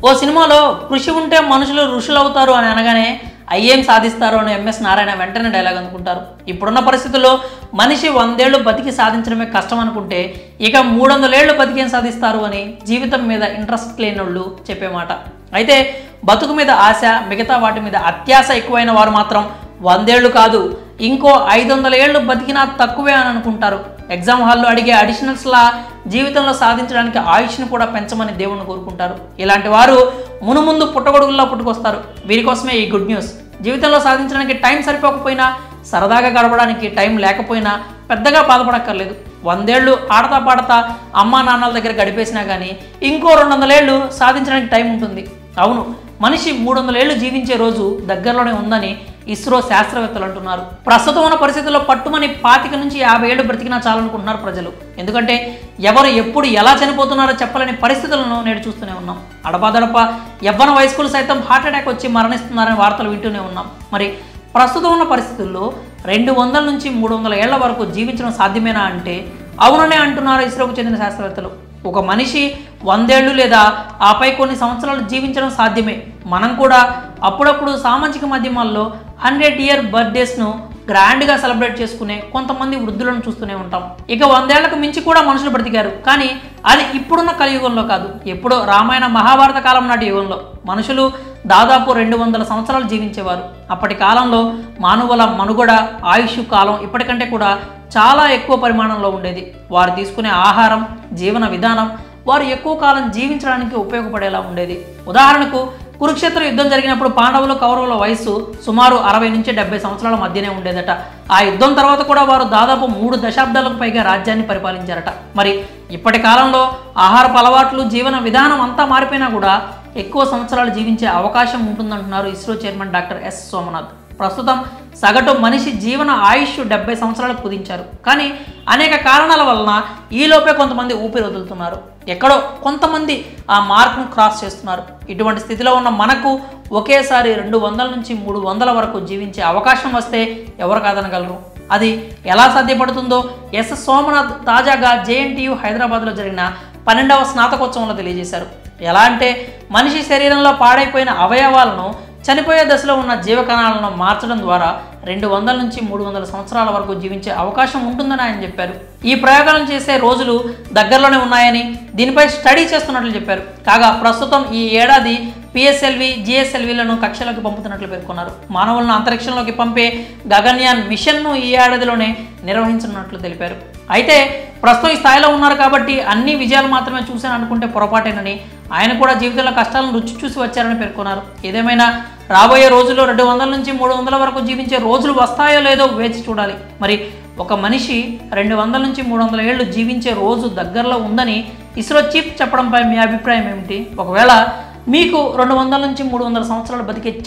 ఓ సినిమాలో కృషి ఉంటే మనుషులు ఋషులవుతారు అని అనగానే అయ్యేం సాధిస్తారు అని ఎంఎస్ నారాయణ వెంటనే డైలాగ్ అనుకుంటారు. ఇప్పుడున్న పరిస్థితుల్లో మనిషి 100 ఏళ్ళు బతికి సాధించడమే కష్టం అనుకుంటే ఇక 300 ఏళ్ళు బతికేం సాధిస్తారు అని జీవితం మీద ఇంట్రెస్ట్ లేని వాళ్ళు చెప్పే మాట. అయితే బతుకు మీద ఆశ, మిగతా వాటి మీద అత్యాశ ఎక్కువైన వారు మాత్రం 100 ఏళ్ళు కాదు ఇంకో 500 ఏళ్ళు బతికినా తక్కువే అని అనుకుంటారు. ఎగ్జామ్ హాల్లో అడిగే అడిషనల్స్లా జీవితంలో సాధించడానికి ఆయుష్ను కూడా పెంచమని దేవుణ్ణి కోరుకుంటారు. ఇలాంటి వారు మునుముందు పుట్టగొడుగుల్లో పుట్టుకొస్తారు. వీరికోసమే ఈ గుడ్ న్యూస్. జీవితంలో సాధించడానికి టైం సరిపోకపోయినా, సరదాగా గడపడానికి టైం లేకపోయినా పెద్దగా బాధపడక్కర్లేదు. 100 ఏళ్ళు ఆడతా పాడతా అమ్మా నాన్నల దగ్గర గడిపేసినా కానీ ఇంకో 200 ఏళ్ళు సాధించడానికి టైం ఉంటుంది. అవును, మనిషి 300 ఏళ్ళు జీవించే రోజు దగ్గరలోనే ఉందని ఇస్రో శాస్త్రవేత్తలు అంటున్నారు. ప్రస్తుతం ఉన్న పరిస్థితుల్లో పట్టుమని 25 నుంచి 50 ఏళ్ళు బ్రతికినా చాలనుకుంటున్నారు ప్రజలు. ఎందుకంటే ఎవరు ఎప్పుడు ఎలా చనిపోతున్నారో చెప్పలేని పరిస్థితులను నేడు చూస్తూనే ఉన్నాం. అడపాదడప యవ్వన వయస్కులు సైతం హార్ట్అటాక్ వచ్చి మరణిస్తున్నారని వార్తలు వింటూనే ఉన్నాం. మరి ప్రస్తుతం ఉన్న పరిస్థితుల్లో 200 నుంచి 300 ఏళ్ల వరకు జీవించడం సాధ్యమేనా అంటే అవుననే అంటున్నారు ఇస్రోకు చెందిన శాస్త్రవేత్తలు. ఒక మనిషి 100 ఏళ్ళు లేదా ఆపై కొన్ని సంవత్సరాలు జీవించడం సాధ్యమే. మనం కూడా అప్పుడప్పుడు సామాజిక మాధ్యమాల్లో 100 ఇయర్ బర్త్డేస్ను గ్రాండ్గా సెలబ్రేట్ చేసుకునే కొంతమంది వృద్ధులను చూస్తూనే ఉంటాం. ఇక 100 ఏళ్లకు మించి కూడా మనుషులు బ్రతికారు. కానీ అది ఇప్పుడున్న కలియుగంలో కాదు, ఎప్పుడో రామాయణ మహాభారత కాలం నాటి యుగంలో మనుషులు దాదాపు 200 సంవత్సరాలు జీవించేవారు. అప్పటి కాలంలో మానవుల మనుగడ, ఆయుష్ కాలం ఇప్పటికంటే కూడా చాలా ఎక్కువ పరిమాణంలో ఉండేది. వారు తీసుకునే ఆహారం, జీవన విధానం వారు ఎక్కువ కాలం జీవించడానికి ఉపయోగపడేలా ఉండేది. ఉదాహరణకు కురుక్షేత్ర యుద్ధం జరిగినప్పుడు పాండవులు, కౌరవుల వయస్సు సుమారు 60 నుంచి 70 సంవత్సరాల మధ్యనే ఉండేదట. ఆ యుద్ధం తర్వాత కూడా వారు దాదాపు 3 దశాబ్దాలకు పైగా రాజ్యాన్ని పరిపాలించారట. మరి ఇప్పటి కాలంలో ఆహారపు అలవాట్లు, జీవన విధానం అంతా మారిపోయినా కూడా ఎక్కువ సంవత్సరాలు జీవించే అవకాశం ఉంటుందంటున్నారు ISRO chairman doctor S Somanath. ప్రస్తుతం సగటు మనిషి జీవన ఆయుష్ 70 సంవత్సరాలకు కుదించారు. కానీ అనేక కారణాల వలన ఈలోపే కొంతమంది ఊపిరి వదులుతున్నారు. ఎక్కడో కొంతమంది ఆ మార్క్ను క్రాస్ చేస్తున్నారు. ఇటువంటి స్థితిలో ఉన్న మనకు ఒకేసారి 200 నుంచి 300 వరకు జీవించే అవకాశం వస్తే ఎవరు కాదనగలరు? అది ఎలా సాధ్యపడుతుందో ఎస్ సోమనాథ్ తాజాగా జేఎన్టీయు హైదరాబాద్లో జరిగిన 12వ స్నాతకోత్సవంలో తెలియజేశారు. ఎలా అంటే మనిషి శరీరంలో పాడైపోయిన అవయవాలను, చనిపోయే దశలో ఉన్న జీవకణాలను మార్చడం ద్వారా 200 నుంచి 300 సంవత్సరాల వరకు జీవించే అవకాశం ఉంటుందని ఆయన చెప్పారు. ఈ ప్రయోగాలను చేసే రోజులు దగ్గరలోనే ఉన్నాయని, దీనిపై స్టడీ చేస్తున్నట్లు చెప్పారు. కాగా ప్రస్తుతం ఈ ఏడాది పిఎస్ఎల్వి, జిఎస్ఎల్విలను కక్షలోకి పంపుతున్నట్లు పేర్కొన్నారు. మానవులను అంతరిక్షంలోకి పంపే గగన్యాన్ మిషన్ను ఈ ఏడాదిలోనే నిర్వహించనున్నట్లు తెలిపారు. అయితే ప్రస్తుతం ఈ స్థాయిలో ఉన్నారు కాబట్టి అన్ని విజయాలు మాత్రమే చూశాను అనుకుంటే పొరపాటేనని, ఆయన కూడా జీవితంలో కష్టాలను రుచి చూసి వచ్చారని పేర్కొన్నారు. ఏదేమైనా రాబోయే రోజుల్లో 200 నుంచి 300 వరకు జీవించే రోజులు వస్తాయో లేదో వేచి చూడాలి. మరి ఒక మనిషి 200 నుంచి 300 ఏళ్ళు జీవించే రోజు దగ్గరలో ఉందని ఇస్రో చీఫ్ చెప్పడంపై మీ అభిప్రాయం ఏమిటి? ఒకవేళ మీకు 200 నుంచి 300 సంవత్సరాలు బతికే